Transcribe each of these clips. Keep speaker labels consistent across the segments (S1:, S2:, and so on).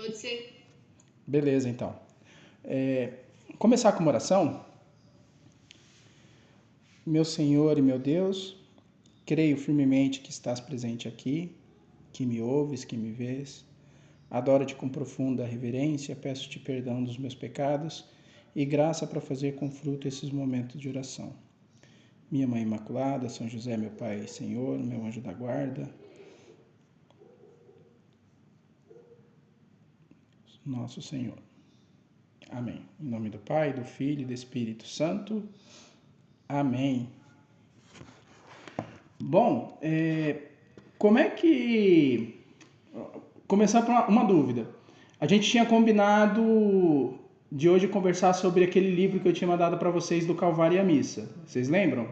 S1: Pode ser.
S2: Beleza, então. Começar com uma oração. Meu Senhor e meu Deus, creio firmemente que estás presente aqui, que me ouves, que me vês. Adoro-te com profunda reverência, peço-te perdão dos meus pecados e graça para fazer com fruto esses momentos de oração. Minha Mãe Imaculada, São José, meu Pai e Senhor, meu anjo da guarda, nosso Senhor. Amém. Em nome do Pai, do Filho e do Espírito Santo. Amém. Bom, como é que... Começar por uma dúvida. A gente tinha combinado de hoje conversar sobre aquele livro que eu tinha mandado para vocês do Calvário e a Missa. Vocês lembram?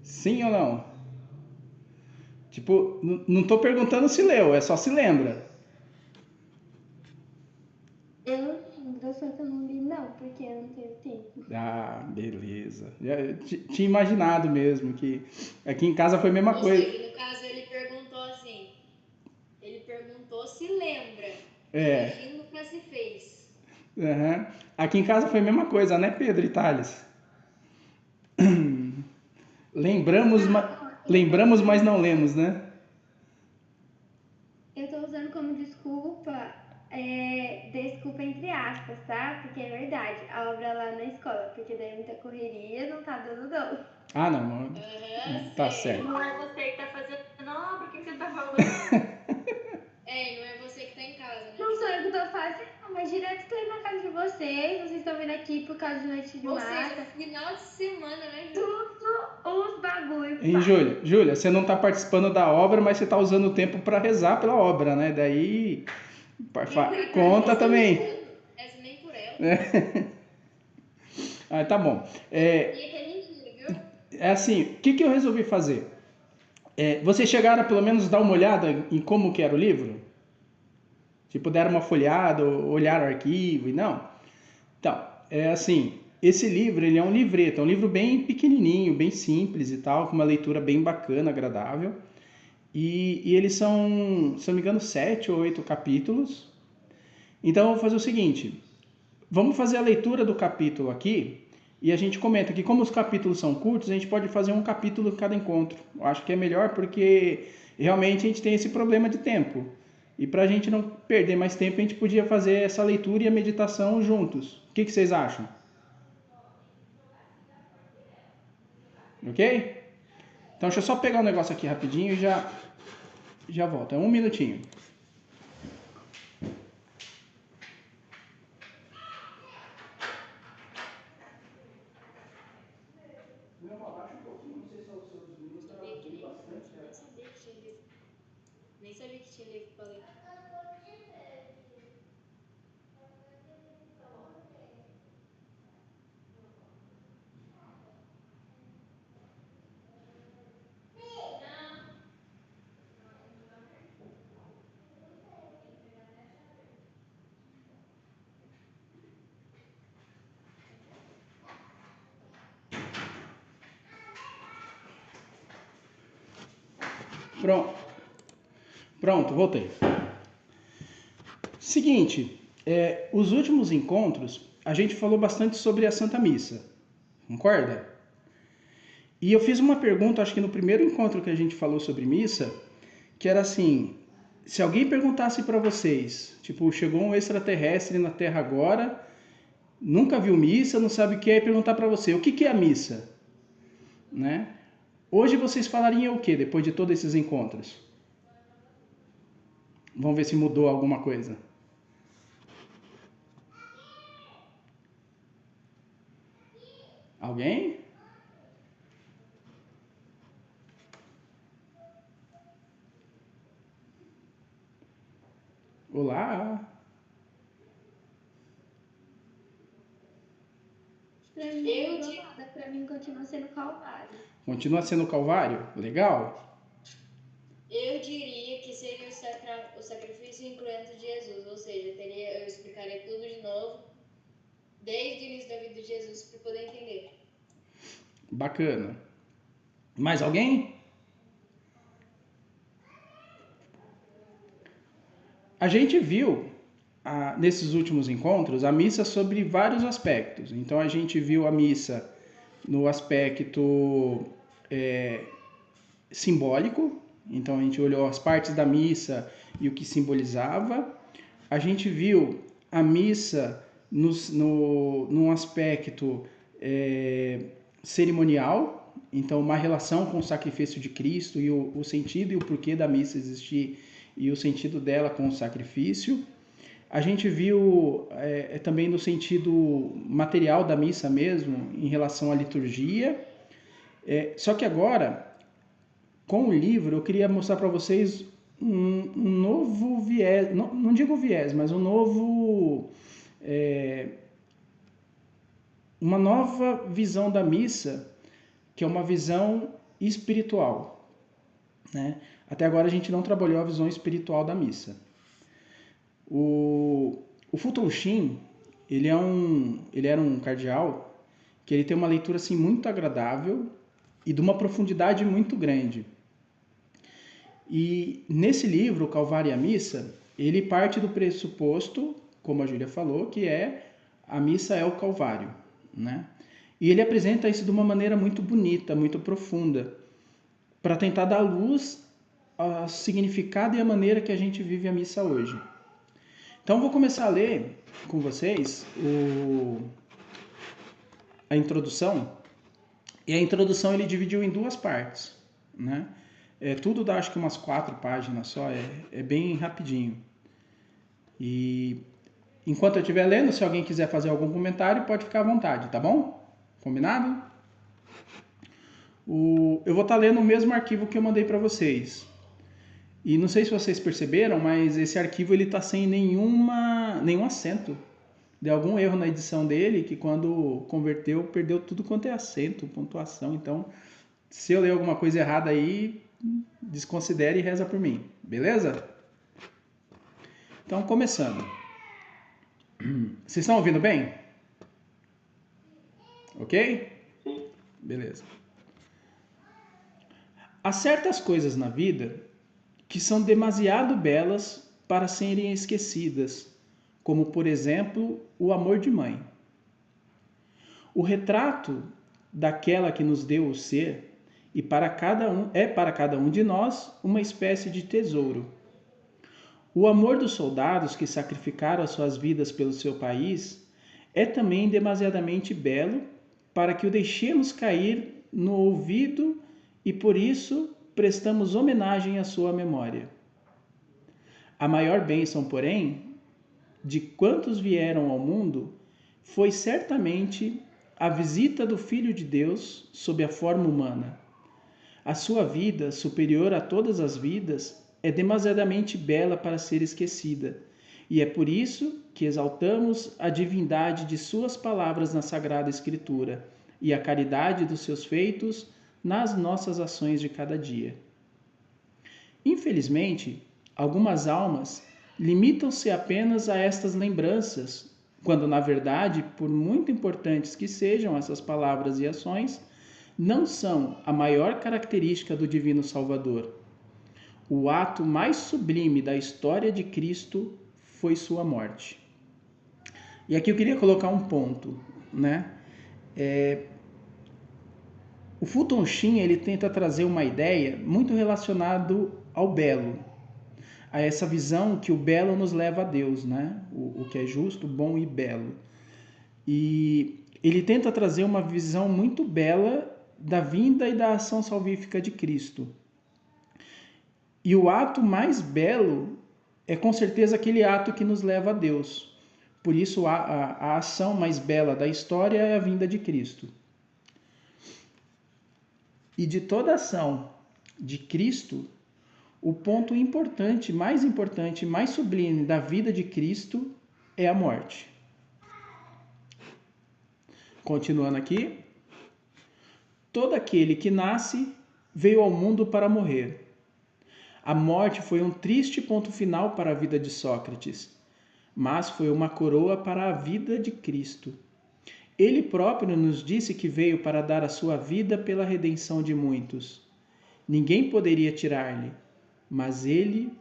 S2: Sim ou não? Tipo, não tô perguntando se leu, é só se lembra.
S3: Eu lembro, só que eu não li não, porque eu não tenho tempo.
S2: Ah, beleza. Eu tinha imaginado mesmo que aqui em casa foi a mesma
S1: Ou
S2: coisa.
S1: seja, no caso ele perguntou assim. Ele perguntou se lembra.
S2: É,
S1: Corrigindo para se fez.
S2: uhum. Aqui em casa foi a mesma coisa, né, Pedro e Thales? Lembramos,
S3: Eu tô
S2: lembramos, mas
S3: usando,
S2: não lemos, né?
S3: eu tô usando como desculpa, desculpa entre aspas, tá? Porque é verdade, a obra lá na escola, porque daí muita correria, não tá dando não.
S2: Ah, não,
S1: Aham,
S2: tá
S1: sei.
S2: certo.
S3: Não é você que tá fazendo obra, o que você tá falando?
S1: É, e não é você que tá em casa, né,
S3: Não sou
S1: Júlia?
S3: eu que tô fazendo, mas direto tô indo na casa de vocês estão vindo aqui por causa de noite de
S1: Ou seja,
S3: massa.
S1: final de semana, né, Júlia?
S3: Tudo os bagulho,
S2: Hein,
S3: pá.
S2: Júlia, você não está participando da obra, mas você está usando o tempo para rezar pela obra, né? Daí conta
S1: Reza
S2: também.
S1: rezando. Reza nem por ela.
S2: Ah, tá bom.
S1: E que é mentira, viu?
S2: É assim, o que eu resolvi fazer? Vocês chegaram a pelo menos dar uma olhada em como que era o livro? Tipo, deram uma folhada, olharam o arquivo e não? Então, é assim, esse livro, ele é um livreto, é um livro bem pequenininho, bem simples e tal, com uma leitura bem bacana, agradável. E eles são, se não me engano, 7 ou 8 capítulos. Então eu vou fazer o seguinte: vamos fazer a leitura do capítulo aqui e a gente comenta que, como os capítulos são curtos, a gente pode fazer um capítulo cada encontro. Eu acho que é melhor porque realmente a gente tem esse problema de tempo. E para a gente não perder mais tempo, a gente podia fazer essa leitura e a meditação juntos. O que vocês acham? Ok? Então deixa eu só pegar um negócio aqui rapidinho e já volto. É um minutinho. Abaixa um pouquinho, não sei se é o seu diminuto,
S1: Deixa eu
S2: está
S1: ver aqui,
S2: bem bastante.
S1: nem sabia que tinha livro. Nem sabia que tinha livro pra ler.
S2: Pronto, pronto, voltei. Seguinte, os últimos encontros a gente falou bastante sobre a Santa Missa, concorda? E eu fiz uma pergunta, acho que no primeiro encontro que a gente falou sobre missa, que era assim: se alguém perguntasse para vocês, tipo, chegou um extraterrestre na Terra agora, nunca viu missa, não sabe o que é, e perguntar para você, o que é a missa? Né? Hoje vocês falariam o que depois de todos esses encontros? Vamos ver se mudou alguma coisa. Alguém? Olá!
S3: Pra mim não
S1: Eu,
S3: mudou
S1: di-
S3: nada, pra mim continua sendo calvário.
S2: Continua sendo Calvário? Legal?
S1: eu diria que seria o sacrifício incruento de Jesus, ou seja, eu explicaria tudo de novo, desde o início da vida de Jesus, para poder entender.
S2: Bacana. Mais alguém? A gente viu, nesses últimos encontros, a missa sobre vários aspectos. Então, a gente viu a missa no aspecto simbólico. Então, a gente olhou as partes da missa e o que simbolizava. A gente viu a missa num aspecto cerimonial, então uma relação com o sacrifício de Cristo e o sentido e o porquê da missa existir e o sentido dela com o sacrifício. A gente viu também no sentido material da missa mesmo, em relação à liturgia. Só que agora, com o livro, eu queria mostrar para vocês um novo viés, não digo viés, mas uma nova visão da missa, que é uma visão espiritual, né? Até agora a gente não trabalhou a visão espiritual da missa. O Fulton Sheen, ele era um cardeal que ele tem uma leitura assim muito agradável e de uma profundidade muito grande. E nesse livro, o Calvário e a Missa, ele parte do pressuposto, como a Júlia falou, que a missa é o Calvário, né? E ele apresenta isso de uma maneira muito bonita, muito profunda, para tentar dar luz ao significado e à maneira que a gente vive a missa hoje. Então, vou começar a ler com vocês a introdução. E a introdução ele dividiu em duas partes, né? Tudo dá acho que umas 4 páginas só, é bem rapidinho. E enquanto eu estiver lendo, se alguém quiser fazer algum comentário, pode ficar à vontade, tá bom? Combinado? Eu vou estar lendo o mesmo arquivo que eu mandei para vocês. E não sei se vocês perceberam, mas esse arquivo ele está sem nenhum acento. Deu algum erro na edição dele, que quando converteu, perdeu tudo quanto é acento, pontuação. Então, se eu ler alguma coisa errada aí, desconsidere e reza por mim. Beleza? Então, começando. Vocês estão ouvindo bem? Ok? Beleza. Há certas coisas na vida que são demasiado belas para serem esquecidas, como, por exemplo, o amor de mãe. O retrato daquela que nos deu o ser e para cada um de nós uma espécie de tesouro. O amor dos soldados que sacrificaram as suas vidas pelo seu país é também demasiadamente belo para que o deixemos cair no ouvido e por isso prestamos homenagem à sua memória. A maior bênção, porém, de quantos vieram ao mundo, foi certamente a visita do Filho de Deus sob a forma humana. A sua vida, superior a todas as vidas, é demasiadamente bela para ser esquecida, e é por isso que exaltamos a divindade de suas palavras na Sagrada Escritura e a caridade dos seus feitos nas nossas ações de cada dia. Infelizmente, algumas almas limitam-se apenas a estas lembranças, quando, na verdade, por muito importantes que sejam essas palavras e ações, não são a maior característica do Divino Salvador. O ato mais sublime da história de Cristo foi sua morte. E aqui eu queria colocar um ponto, né? O Fulton Sheen, ele tenta trazer uma ideia muito relacionada ao belo, a essa visão que o belo nos leva a Deus, né? O que é justo, bom e belo. E ele tenta trazer uma visão muito bela da vinda e da ação salvífica de Cristo. E o ato mais belo é com certeza aquele ato que nos leva a Deus. Por isso a ação mais bela da história é a vinda de Cristo. E de toda a ação de Cristo, o ponto importante, mais sublime da vida de Cristo é a morte. Continuando aqui. Todo aquele que nasce veio ao mundo para morrer. A morte foi um triste ponto final para a vida de Sócrates, mas foi uma coroa para a vida de Cristo. Ele próprio nos disse que veio para dar a sua vida pela redenção de muitos. Ninguém poderia tirar-lhe, mas ele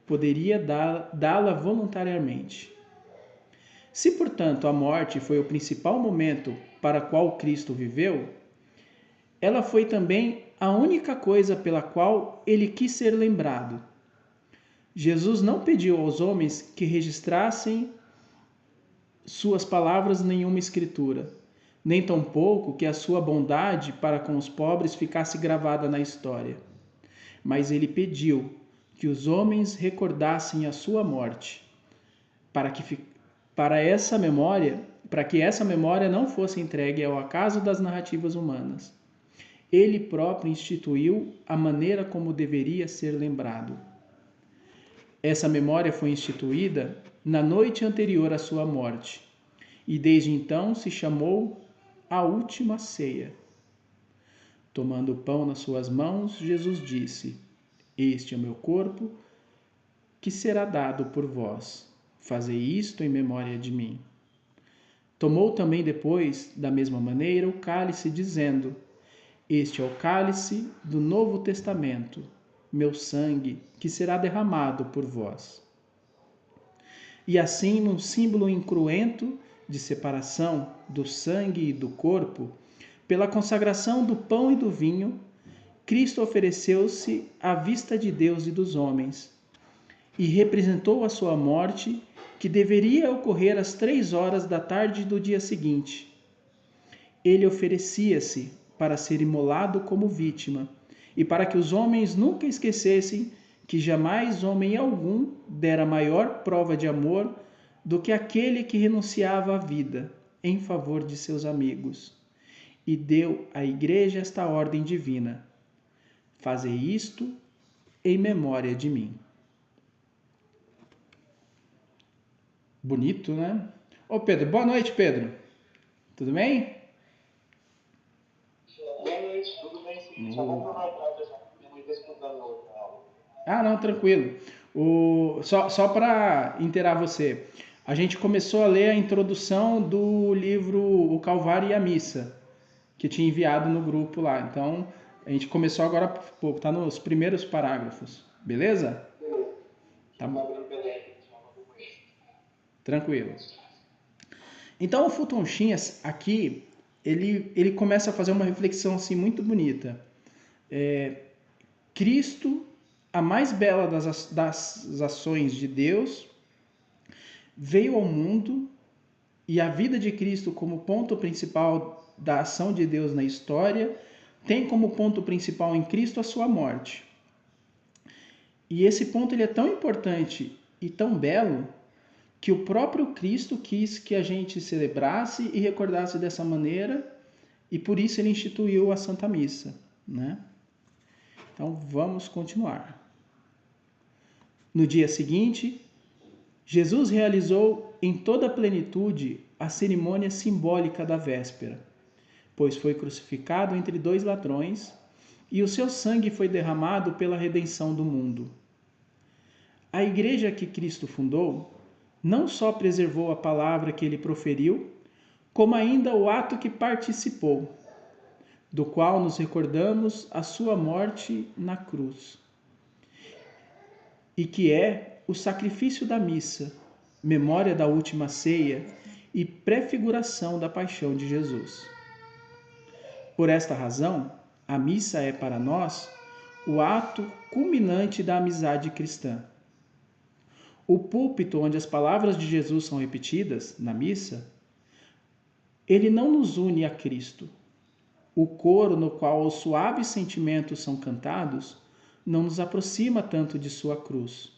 S2: poderia dá-la voluntariamente. Se, portanto, a morte foi o principal momento para qual Cristo viveu, ela foi também a única coisa pela qual ele quis ser lembrado. Jesus não pediu aos homens que registrassem suas palavras em nenhuma escritura, nem tampouco que a sua bondade para com os pobres ficasse gravada na história. Mas ele pediu que os homens recordassem a sua morte, para que essa memória não fosse entregue ao acaso das narrativas humanas. Ele próprio instituiu a maneira como deveria ser lembrado. Essa memória foi instituída na noite anterior à sua morte, e desde então se chamou a última ceia. Tomando o pão nas suas mãos, Jesus disse: Este é o meu corpo, que será dado por vós. Fazei isto em memória de mim. Tomou também depois, da mesma maneira, o cálice, dizendo: Este é o cálice do Novo Testamento, meu sangue, que será derramado por vós. E assim, num símbolo incruento de separação do sangue e do corpo, pela consagração do pão e do vinho, Cristo ofereceu-se à vista de Deus e dos homens, e representou a sua morte, que deveria ocorrer às 3 horas da tarde do dia seguinte. Ele oferecia-se para ser imolado como vítima, e para que os homens nunca esquecessem que jamais homem algum dera maior prova de amor do que aquele que renunciava à vida em favor de seus amigos, e deu à Igreja esta ordem divina: Fazei isto em memória de mim. Bonito, né? Ô Pedro, boa noite, Pedro. Tudo bem?
S4: Boa noite, tudo bem? Sim. Só vou aproveitar essa minha escutando a aula.
S2: Ah, não, tranquilo. Só para inteirar você, a gente começou a ler a introdução do livro O Calvário e a Missa, que tinha enviado no grupo lá. Então, a gente começou agora há pouco, tá nos primeiros parágrafos, beleza? Tá bom. Tranquilo. Então, o Fulton Sheen aqui, ele começa a fazer uma reflexão assim muito bonita. Cristo, a mais bela das ações de Deus, veio ao mundo, e a vida de Cristo como ponto principal da ação de Deus na história tem como ponto principal em Cristo a sua morte. E esse ponto ele é tão importante e tão belo que o próprio Cristo quis que a gente celebrasse e recordasse dessa maneira, e por isso ele instituiu a Santa Missa, né? Então vamos continuar. No dia seguinte, Jesus realizou em toda a plenitude a cerimônia simbólica da véspera, pois foi crucificado entre 2 ladrões, e o seu sangue foi derramado pela redenção do mundo. A igreja que Cristo fundou não só preservou a palavra que ele proferiu, como ainda o ato que participou, do qual nos recordamos a sua morte na cruz, e que é o sacrifício da missa, memória da última ceia e prefiguração da paixão de Jesus. Por esta razão, a missa é para nós o ato culminante da amizade cristã. O púlpito onde as palavras de Jesus são repetidas, na missa, ele não nos une a Cristo. O coro no qual os suaves sentimentos são cantados não nos aproxima tanto de sua cruz.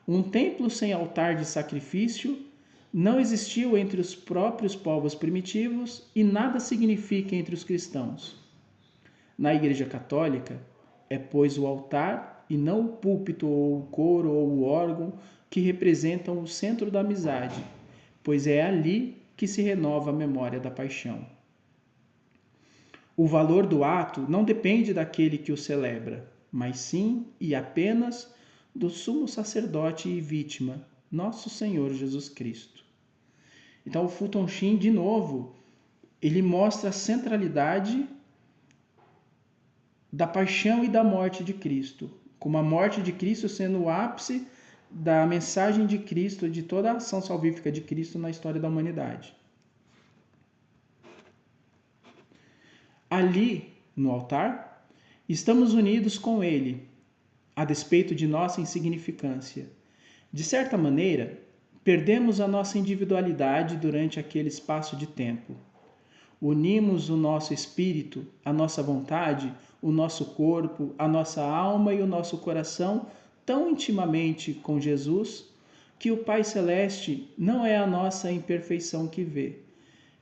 S2: Um templo sem altar de sacrifício não existiu entre os próprios povos primitivos e nada significa entre os cristãos. Na Igreja Católica, é pois o altar e não o púlpito ou o coro ou o órgão que representam o centro da amizade, pois é ali que se renova a memória da paixão. O valor do ato não depende daquele que o celebra, mas sim e apenas do sumo sacerdote e vítima, nosso Senhor Jesus Cristo. Então o Fulton Sheen, de novo, ele mostra a centralidade da paixão e da morte de Cristo, como a morte de Cristo sendo o ápice da mensagem de Cristo, de toda a ação salvífica de Cristo na história da humanidade. Ali, no altar, estamos unidos com Ele, a despeito de nossa insignificância. De certa maneira, perdemos a nossa individualidade durante aquele espaço de tempo. Unimos o nosso espírito, a nossa vontade, o nosso corpo, a nossa alma e o nosso coração tão intimamente com Jesus que o Pai Celeste não é a nossa imperfeição que vê,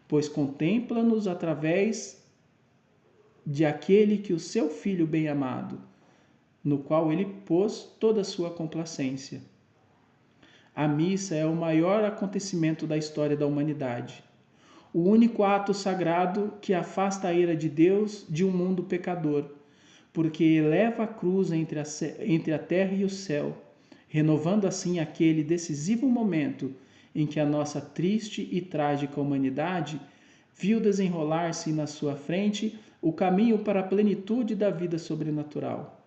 S2: pois contempla-nos através de aquele que o seu Filho bem-amado, no qual ele pôs toda a sua complacência. A missa é o maior acontecimento da história da humanidade, o único ato sagrado que afasta a ira de Deus de um mundo pecador, porque eleva a cruz entre a terra e o céu, renovando assim aquele decisivo momento em que a nossa triste e trágica humanidade viu desenrolar-se na sua frente o caminho para a plenitude da vida sobrenatural.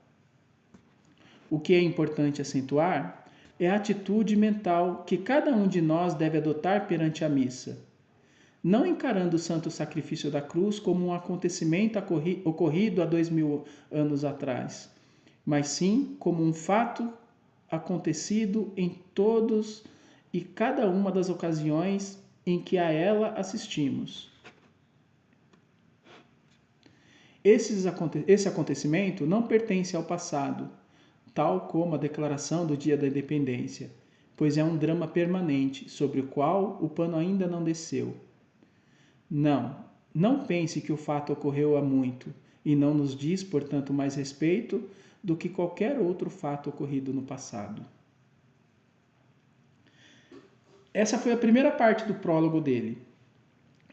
S2: O que é importante acentuar é a atitude mental que cada um de nós deve adotar perante a missa, não encarando o santo sacrifício da cruz como um acontecimento ocorrido há 2000 anos atrás, mas sim como um fato acontecido em todos e cada uma das ocasiões em que a ela assistimos. Esse acontecimento não pertence ao passado, tal como a declaração do Dia da Independência, pois é um drama permanente sobre o qual o pano ainda não desceu. Não pense que o fato ocorreu há muito e não nos diz, portanto, mais respeito do que qualquer outro fato ocorrido no passado. Essa foi a primeira parte do prólogo dele.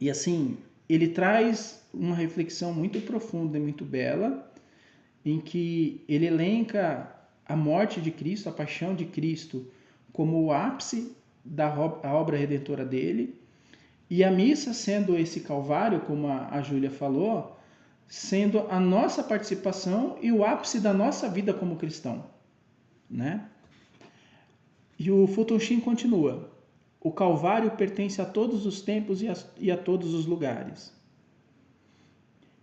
S2: E assim, ele traz uma reflexão muito profunda e muito bela, em que ele elenca a morte de Cristo, a paixão de Cristo, como o ápice da obra redentora dele, e a missa sendo esse calvário, como a Júlia falou, sendo a nossa participação e o ápice da nossa vida como cristão, né? E o Fulton Sheen continua: o calvário pertence a todos os tempos e a todos os lugares.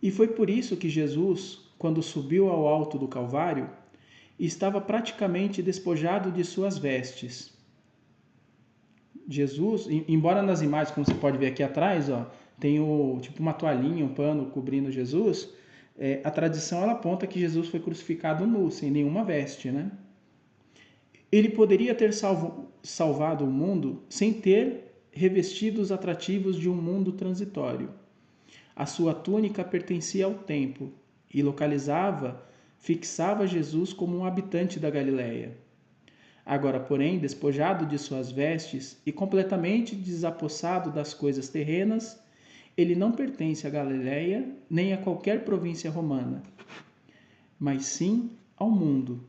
S2: E foi por isso que Jesus, quando subiu ao alto do Calvário, estava praticamente despojado de suas vestes. Jesus, embora nas imagens, como você pode ver aqui atrás, tem tipo uma toalhinha, um pano cobrindo Jesus, a tradição ela aponta que Jesus foi crucificado nu, sem nenhuma veste, né? Ele poderia ter salvado o mundo sem ter revestido os atrativos de um mundo transitório. A sua túnica pertencia ao tempo e fixava Jesus como um habitante da Galileia. Agora, porém, despojado de suas vestes e completamente desapossado das coisas terrenas, ele não pertence à Galileia nem a qualquer província romana, mas sim ao mundo.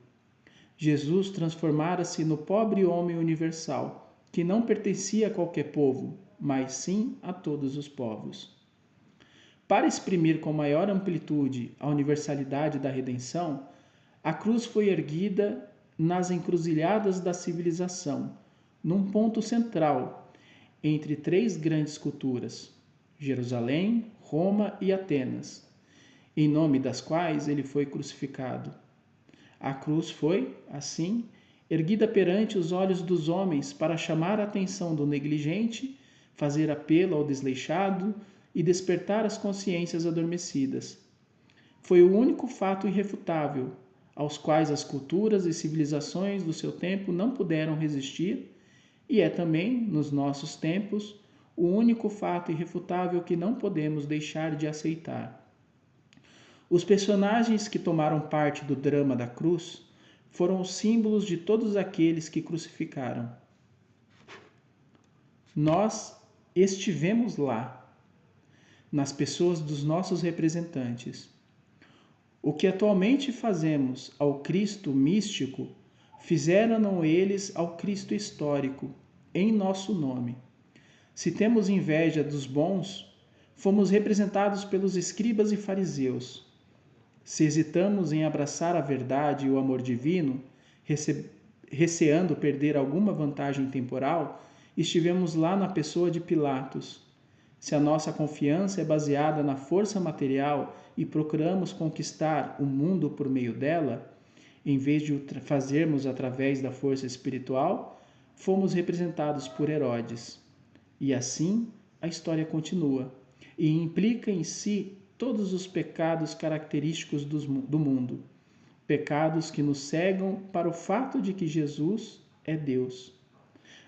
S2: Jesus transformara-se no pobre homem universal, que não pertencia a qualquer povo, mas sim a todos os povos. Para exprimir com maior amplitude a universalidade da redenção, a cruz foi erguida nas encruzilhadas da civilização, num ponto central, entre três grandes culturas, Jerusalém, Roma e Atenas, em nome das quais ele foi crucificado. A cruz foi, assim, erguida perante os olhos dos homens para chamar a atenção do negligente, fazer apelo ao desleixado e despertar as consciências adormecidas. Foi o único fato irrefutável aos quais as culturas e civilizações do seu tempo não puderam resistir, e é também, nos nossos tempos, o único fato irrefutável que não podemos deixar de aceitar. Os personagens que tomaram parte do drama da cruz foram os símbolos de todos aqueles que crucificaram. Nós estivemos lá, nas pessoas dos nossos representantes. O que atualmente fazemos ao Cristo místico, fizeram eles ao Cristo histórico, em nosso nome. Se temos inveja dos bons, fomos representados pelos escribas e fariseus. Se hesitamos em abraçar a verdade e o amor divino, receando perder alguma vantagem temporal, estivemos lá na pessoa de Pilatos. Se a nossa confiança é baseada na força material e procuramos conquistar o mundo por meio dela, em vez de o fazermos através da força espiritual, fomos representados por Herodes. E assim a história continua e implica em si todos os pecados característicos do mundo. Pecados que nos cegam para o fato de que Jesus é Deus.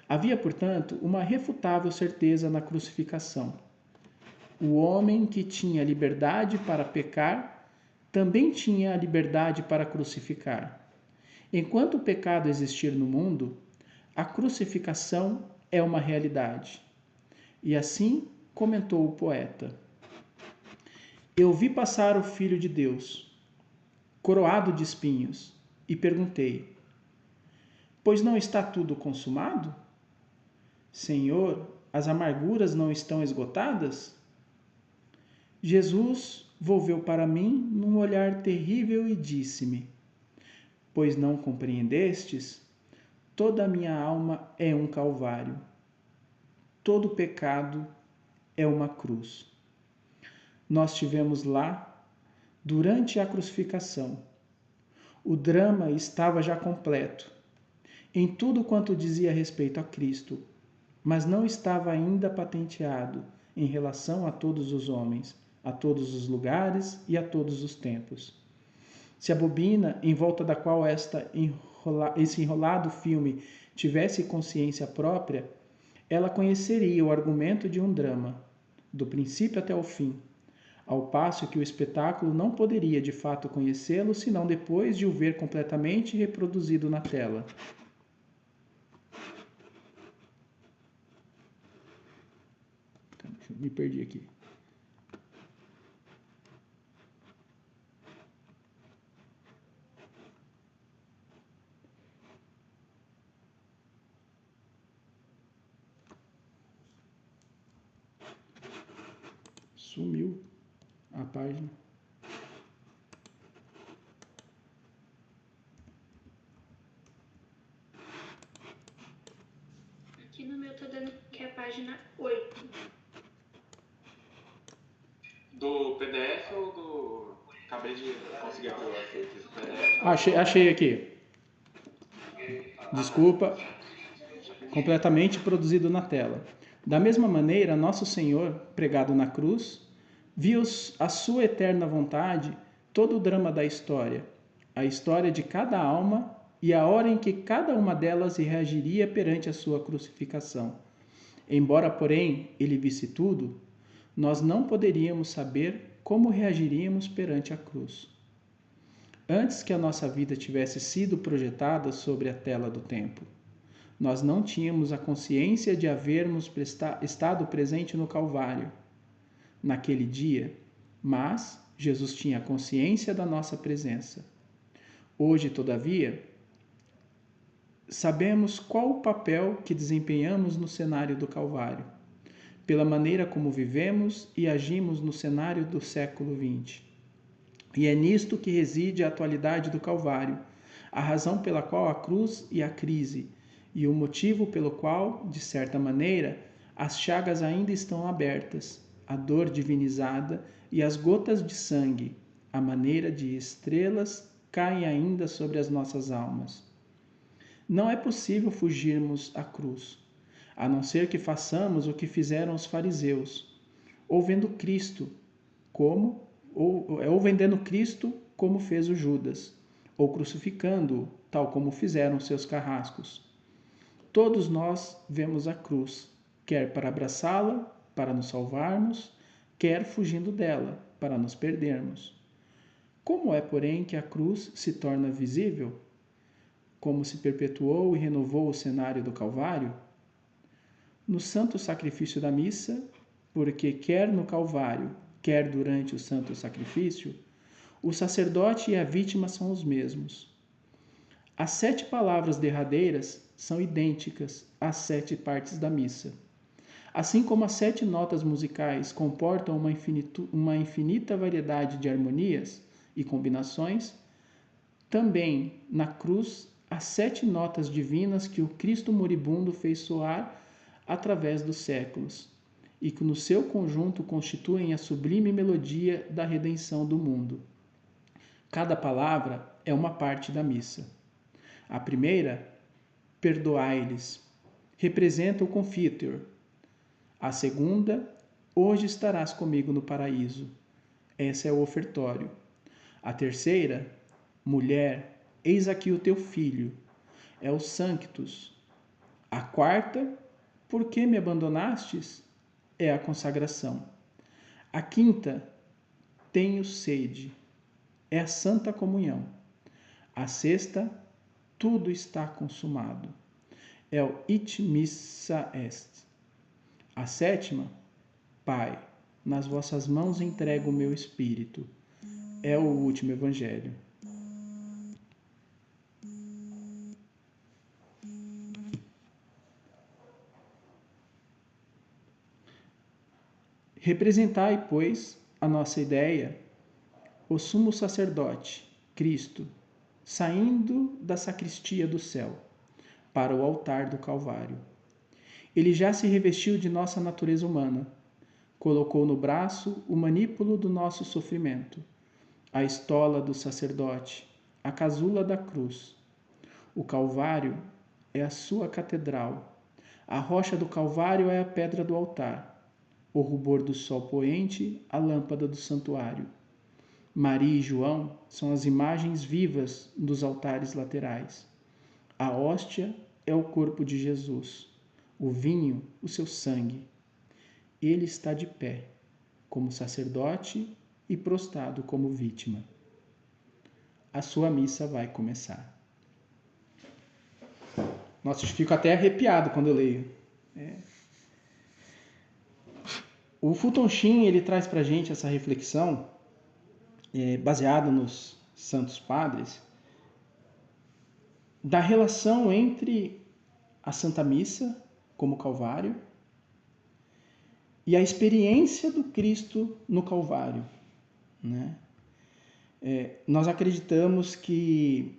S2: Havia, portanto, uma irrefutável certeza na crucificação. O homem que tinha liberdade para pecar também tinha a liberdade para crucificar. Enquanto o pecado existir no mundo, a crucificação é uma realidade. E assim comentou o poeta: Eu vi passar o Filho de Deus, coroado de espinhos, e perguntei: Pois não está tudo consumado? Senhor, as amarguras não estão esgotadas? Jesus volveu para mim num olhar terrível e disse-me: Pois não compreendestes? Toda a minha alma é um calvário. Todo pecado é uma cruz. Nós estivemos lá durante a crucificação. O drama estava já completo, em tudo quanto dizia respeito a Cristo, mas não estava ainda patenteado em relação a todos os homens, a todos os lugares e a todos os tempos. Se a bobina em volta da qual esse enrolado filme tivesse consciência própria, ela conheceria o argumento de um drama, do princípio até o fim, ao passo que o espetáculo não poderia de fato conhecê-lo senão depois de o ver completamente reproduzido na tela. Me perdi aqui. Sumiu a página.
S3: Aqui no meu tá dando que é a página 8.
S5: Do PDF ou do... Acabei de conseguir abrir o arquivo aqui do PDF.
S2: Achei aqui. Desculpa. Completamente produzido na tela. Da mesma maneira, Nosso Senhor, pregado na cruz, viu a sua eterna vontade, todo o drama da história, a história de cada alma e a hora em que cada uma delas reagiria perante a sua crucificação. Embora, porém, ele visse tudo, nós não poderíamos saber como reagiríamos perante a cruz. Antes que a nossa vida tivesse sido projetada sobre a tela do tempo, nós não tínhamos a consciência de havermos estado presente no Calvário, naquele dia, mas Jesus tinha consciência da nossa presença. Hoje, todavia, sabemos qual o papel que desempenhamos no cenário do Calvário, pela maneira como vivemos e agimos no cenário do século XX. E é nisto que reside a atualidade do Calvário, a razão pela qual a cruz e a crise, e o motivo pelo qual, de certa maneira, as chagas ainda estão abertas, a dor divinizada e as gotas de sangue, à maneira de estrelas, caem ainda sobre as nossas almas. Não é possível fugirmos à cruz, a não ser que façamos o que fizeram os fariseus, ou vendendo Cristo como fez o Judas, ou crucificando-o, tal como fizeram seus carrascos. Todos nós vemos a cruz, quer para abraçá-la, para nos salvarmos, quer fugindo dela, para nos perdermos. Como é, porém, que a cruz se torna visível? Como se perpetuou e renovou o cenário do Calvário? No santo sacrifício da missa, porque quer no Calvário, quer durante o santo sacrifício, o sacerdote e a vítima são os mesmos. As 7 palavras derradeiras são idênticas às 7 partes da missa. Assim como as 7 notas musicais comportam uma infinita variedade de harmonias e combinações, também na cruz as 7 notas divinas que o Cristo moribundo fez soar através dos séculos e que no seu conjunto constituem a sublime melodia da redenção do mundo. Cada palavra é uma parte da missa. A primeira, perdoai-lhes, representa o Confiteor. A segunda, hoje estarás comigo no paraíso. Essa é o ofertório. A terceira, mulher, eis aqui o teu filho. É o Sanctus. A quarta, por que me abandonastes? É a consagração. A quinta, tenho sede. É a Santa Comunhão. A sexta, tudo está consumado. É o It Missa Est. A sétima, Pai, nas vossas mãos entrego o meu espírito. É o último evangelho. Representai, pois, a nossa ideia, o sumo sacerdote, Cristo, saindo da sacristia do céu, para o altar do Calvário. Ele já se revestiu de nossa natureza humana, colocou no braço o manípulo do nosso sofrimento, a estola do sacerdote, a casula da cruz. O Calvário é a sua catedral, a rocha do Calvário é a pedra do altar, o rubor do sol poente, a lâmpada do santuário. Maria e João são as imagens vivas dos altares laterais. A hóstia é o corpo de Jesus, o vinho, o seu sangue. Ele está de pé, como sacerdote e prostrado como vítima. A sua missa vai começar. Nossa, eu fico até arrepiado quando eu leio. O Fulton Sheen, ele traz para a gente essa reflexão, baseada nos Santos Padres, da relação entre a Santa Missa, como Calvário, e a experiência do Cristo no Calvário, né? Nós acreditamos que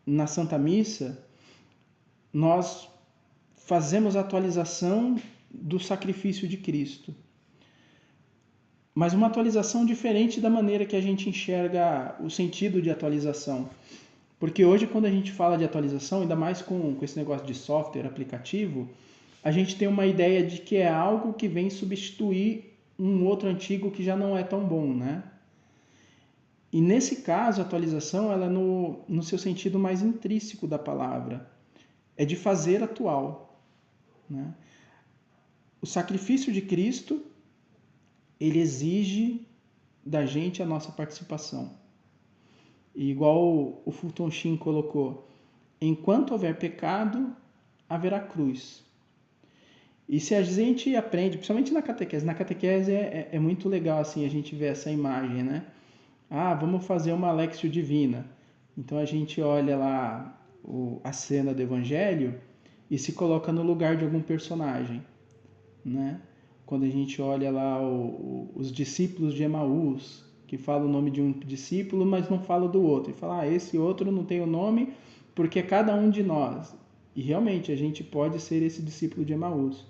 S2: na Santa Missa nós fazemos a atualização do sacrifício de Cristo, mas uma atualização diferente da maneira que a gente enxerga o sentido de atualização. Porque hoje, quando a gente fala de atualização, ainda mais com esse negócio de software, aplicativo, a gente tem uma ideia de que é algo que vem substituir um outro antigo que já não é tão bom, né? E nesse caso, a atualização ela é no seu sentido mais intrínseco da palavra. É de fazer atual, né? O sacrifício de Cristo, ele exige da gente a nossa participação. E igual o Fulton Sheen colocou, enquanto houver pecado, haverá cruz. E se a gente aprende, principalmente na catequese é muito legal assim, a gente ver essa imagem, né? Vamos fazer uma Lectio Divina. Então a gente olha lá a cena do Evangelho e se coloca no lugar de algum personagem, né? Quando a gente olha lá os discípulos de Emaús, que fala o nome de um discípulo, mas não fala do outro. E fala, esse outro não tem o nome porque é cada um de nós. E realmente a gente pode ser esse discípulo de Emaús.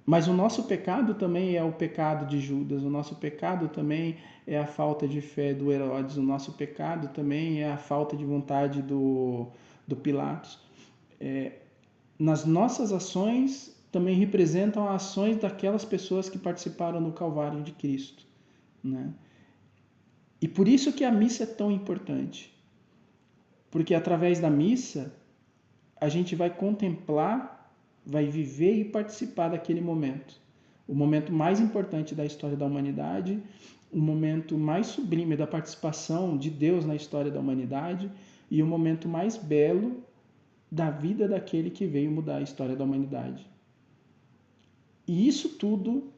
S2: Mas o nosso pecado também é o pecado de Judas, o nosso pecado também é a falta de fé do Herodes, o nosso pecado também é a falta de vontade do Pilatos. Nas nossas ações também representam as ações daquelas pessoas que participaram do Calvário de Cristo, né? E por isso que a missa é tão importante, porque através da missa a gente vai contemplar, vai viver e participar daquele momento, o momento mais importante da história da humanidade, o momento mais sublime da participação de Deus na história da humanidade e o momento mais belo da vida daquele que veio mudar a história da humanidade. E isso tudo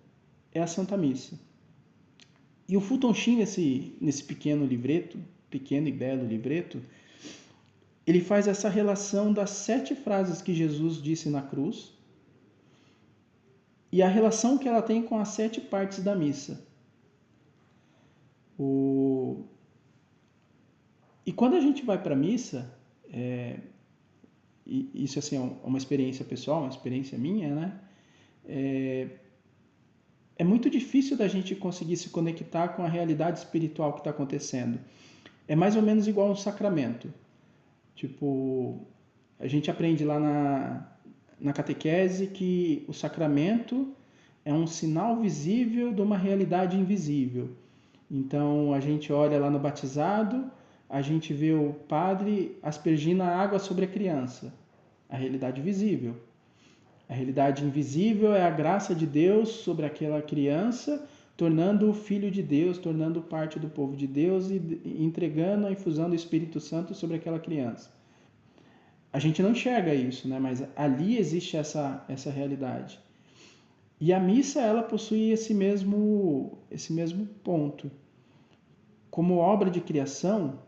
S2: é a Santa Missa. E o Fulton Sheen, nesse pequeno livreto, pequeno e belo livreto, ele faz essa relação das 7 frases que Jesus disse na cruz e a relação que ela tem com as 7 partes da missa. E quando a gente vai para a missa, e isso assim, é uma experiência pessoal, uma experiência minha, né? É muito difícil da gente conseguir se conectar com a realidade espiritual que está acontecendo. É mais ou menos igual um sacramento. Tipo, a gente aprende lá na catequese que o sacramento é um sinal visível de uma realidade invisível. Então, a gente olha lá no batizado, a gente vê o padre aspergindo a água sobre a criança. A realidade visível. A realidade invisível é a graça de Deus sobre aquela criança, tornando-o filho de Deus, tornando parte do povo de Deus e entregando a infusão do Espírito Santo sobre aquela criança. A gente não enxerga isso, né? Mas ali existe essa realidade. E a missa, ela possui esse mesmo ponto. Como obra de criação,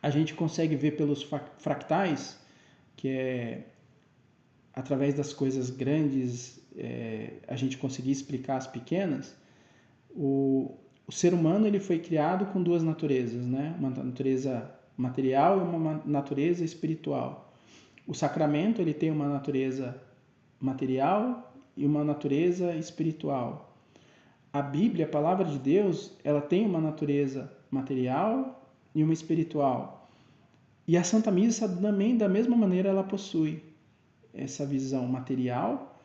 S2: a gente consegue ver pelos fractais, que é através das coisas grandes, a gente conseguir explicar as pequenas. O ser humano ele foi criado com duas naturezas, né? Uma natureza material e uma natureza espiritual. O sacramento ele tem uma natureza material e uma natureza espiritual. A Bíblia, a palavra de Deus, ela tem uma natureza material e uma espiritual. E a Santa Missa também, da mesma maneira, ela possui essa visão material,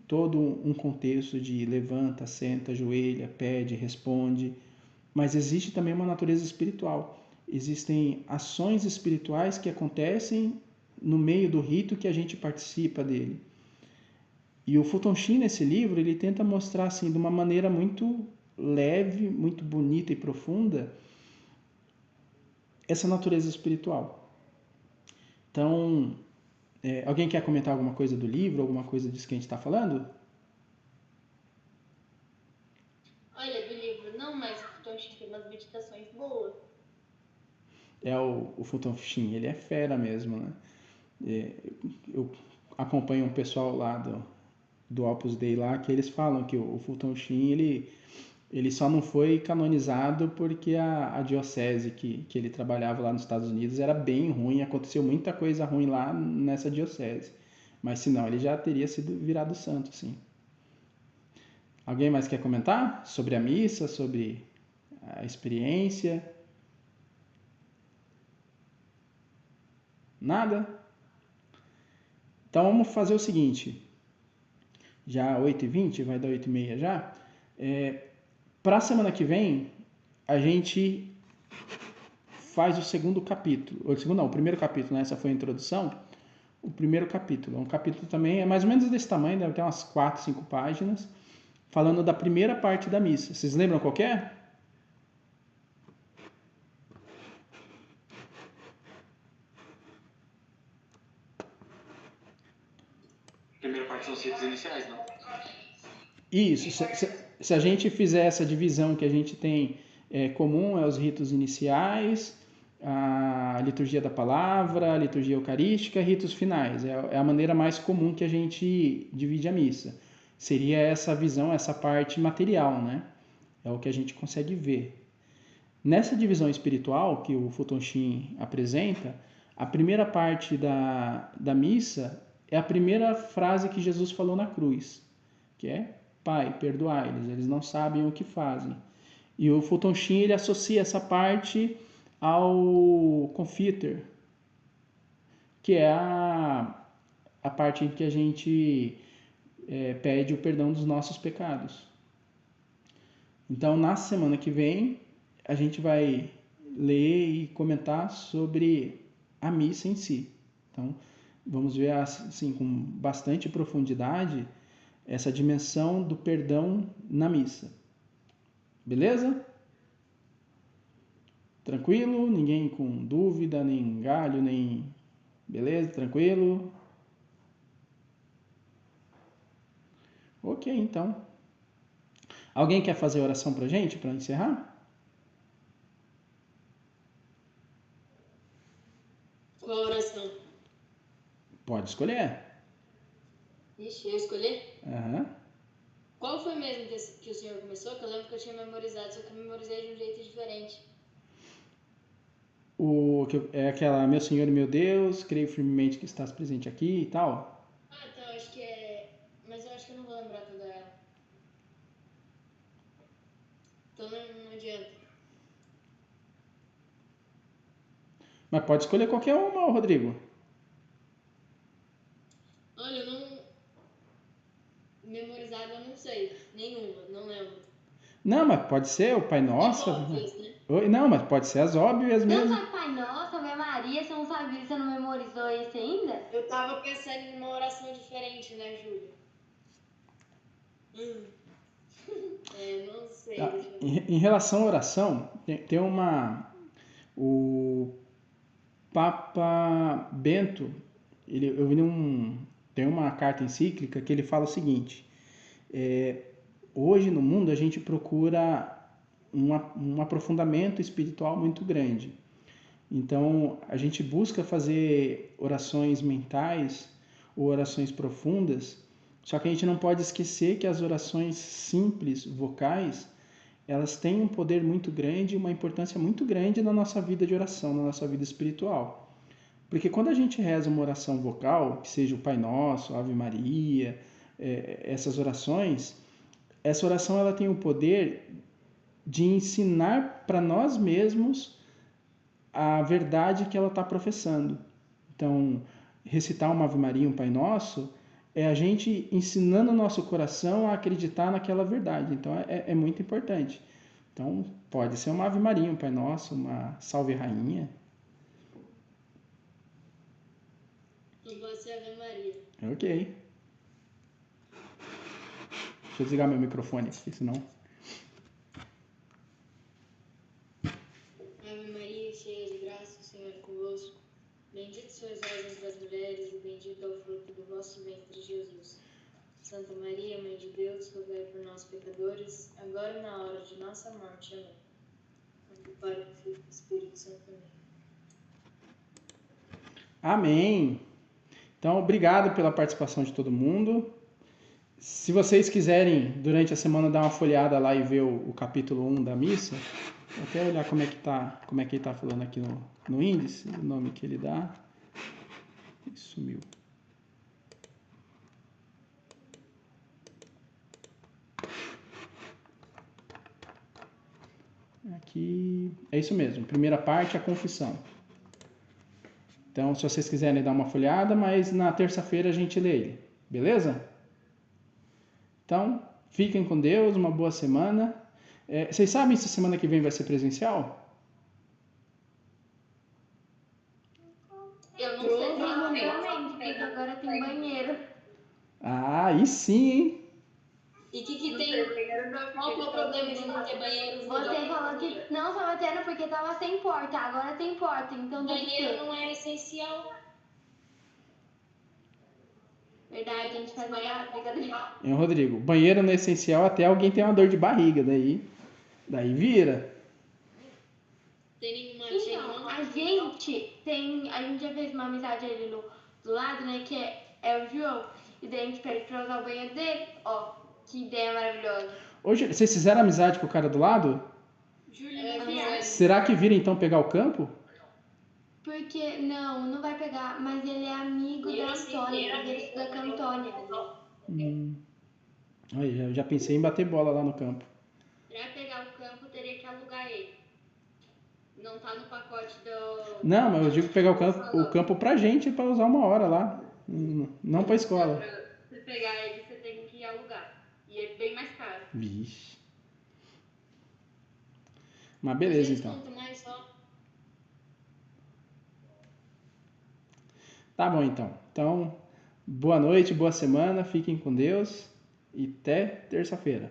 S2: todo um contexto de levanta, senta, ajoelha, pede, responde, mas existe também uma natureza espiritual. Existem ações espirituais que acontecem no meio do rito que a gente participa dele. E o Fulton Sheen, nesse livro, ele tenta mostrar assim, de uma maneira muito leve, muito bonita e profunda, essa natureza espiritual. Então, alguém quer comentar alguma coisa do livro, alguma coisa disso que a gente está falando?
S1: Olha, do livro não, mas o Fulton Sheen tem umas meditações boas.
S2: O Fulton Sheen, ele é fera mesmo, né? Eu acompanho um pessoal lá do Opus Dei lá, que eles falam que o Fulton Sheen, ele só não foi canonizado porque a diocese que ele trabalhava lá nos Estados Unidos era bem ruim, aconteceu muita coisa ruim lá nessa diocese. Mas senão ele já teria sido virado santo, sim. Alguém mais quer comentar sobre a missa, sobre a experiência? Nada? Então vamos fazer o seguinte, já 8h20, vai dar 8h30 já. Para a semana que vem, a gente faz o segundo capítulo, o primeiro capítulo, né? Essa foi a introdução. O primeiro capítulo, um capítulo também é mais ou menos desse tamanho, deve ter umas 4, 5 páginas, falando da primeira parte da missa. Vocês lembram qual que é?
S5: Primeira parte são os ritos iniciais, não?
S2: Isso, se a gente fizer essa divisão que a gente tem comum, é os ritos iniciais, a liturgia da palavra, a liturgia eucarística, ritos finais. É a maneira mais comum que a gente divide a missa. Seria essa visão, essa parte material, né? É o que a gente consegue ver. Nessa divisão espiritual que o Fulton Sheen apresenta, a primeira parte da missa é a primeira frase que Jesus falou na cruz, que é: Pai, perdoai-lhes, eles não sabem o que fazem. E o Fulton Sheen ele associa essa parte ao Confiteor, que é a parte em que a gente pede o perdão dos nossos pecados. Então, na semana que vem, a gente vai ler e comentar sobre a missa em si. Então, vamos ver assim, com bastante profundidade essa dimensão do perdão na missa. Beleza? Tranquilo? Ninguém com dúvida, nem galho, nem... Beleza? Tranquilo? Ok, então. Alguém quer fazer oração pra gente, para encerrar?
S1: Qual a oração?
S2: Pode escolher.
S1: Ixi, eu escolhi?
S2: Aham.
S1: Qual foi mesmo que o senhor começou? Que eu lembro que eu tinha memorizado, só que eu memorizei de um jeito diferente.
S2: É aquela, meu Senhor e meu Deus, creio firmemente que estás presente aqui e tal.
S1: Ah, então acho que é. Mas eu acho que eu não vou lembrar toda ela. Então não adianta.
S2: Mas pode escolher qualquer uma, ô Rodrigo.
S1: Olha, eu não. Memorizada eu não sei. Nenhuma, não lembro.
S2: Não, mas pode ser o Pai Nosso.
S1: As óbvias, né?
S2: Não, mas pode ser as óbvias
S3: Não
S2: mesmo.
S3: sabe Pai Nosso, Ave Maria, você não sabe, você não memorizou esse ainda?
S1: Eu tava pensando em uma oração diferente, né, Júlia? Não sei.
S2: Tá.
S1: Deixa eu ver.
S2: Em relação à oração, tem uma. O Papa Bento, eu vi tem uma carta encíclica que ele fala o seguinte: hoje no mundo a gente procura um aprofundamento espiritual muito grande. Então a gente busca fazer orações mentais ou orações profundas, só que a gente não pode esquecer que as orações simples, vocais, elas têm um poder muito grande, uma importância muito grande na nossa vida de oração, na nossa vida espiritual. Porque quando a gente reza uma oração vocal, que seja o Pai Nosso, Ave Maria, essas orações, essa oração ela tem o poder de ensinar para nós mesmos a verdade que ela está professando. Então, recitar uma Ave Maria, um Pai Nosso, é a gente ensinando o nosso coração a acreditar naquela verdade. Então, é muito importante. Então, pode ser uma Ave Maria, um Pai Nosso, uma Salve Rainha.
S1: Não pode ser Ave Maria.
S2: Ok. Deixa eu desligar meu microfone aqui, senão...
S1: Ave Maria, cheia de graça, o Senhor é convosco. Bendito sois vós entre as mulheres, e bendito é o fruto do vosso ventre, Jesus. Santa Maria, Mãe de Deus, rogai por nós, pecadores, agora e na hora de nossa morte. Amém. Do Pai, do Filho e do Espírito Santo.
S2: Amém. Então, obrigado pela participação de todo mundo. Se vocês quiserem, durante a semana, dar uma folheada lá e ver o capítulo 1 da missa, vou até olhar como é que ele tá falando aqui no índice, o nome que ele dá. Sumiu. Aqui, é isso mesmo, primeira parte, a confissão. Então, se vocês quiserem dar uma folhada, mas na terça-feira a gente lê ele, beleza? Então, fiquem com Deus, uma boa semana. Vocês sabem se semana que vem vai ser presencial?
S3: Eu não sei, provavelmente, porque agora tem banheiro.
S2: Ah, aí sim, hein?
S1: E o que tem? Qual que é o problema de não ter banheiro?
S3: Você falou que não estava tendo porque estava sem porta, agora tem porta, então tem que
S1: Banheiro
S3: ter.
S1: não é essencial.
S3: Verdade, a gente faz uma brincadeira.
S2: Rodrigo, banheiro não é essencial até alguém ter uma dor de barriga, daí vira.
S1: Tem nenhuma
S3: Então, a gente já fez uma amizade ali do lado, né, que é o João, e daí a gente pede pra usar o banheiro dele, ó, que ideia maravilhosa.
S2: Hoje, vocês fizeram amizade com o cara do lado?
S1: Júlia,
S2: Será que vira então pegar o campo?
S3: Porque, não vai pegar, mas ele é amigo da Antônia, porque ele estuda com a Antônia.
S2: Aí, eu já pensei em bater bola lá no campo.
S1: pra pegar o campo, teria que alugar ele. Não tá no pacote do...
S2: Não, mas eu digo pegar o campo pra gente, pra usar uma hora lá. Não pra escola.
S1: Pra você pegar ele, você tem que alugar. E é bem mais caro.
S2: Vixe. Mas beleza, então.
S1: Mais só.
S2: Tá bom, então. Então, boa noite, boa semana, fiquem com Deus e até terça-feira.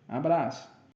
S2: Abraço.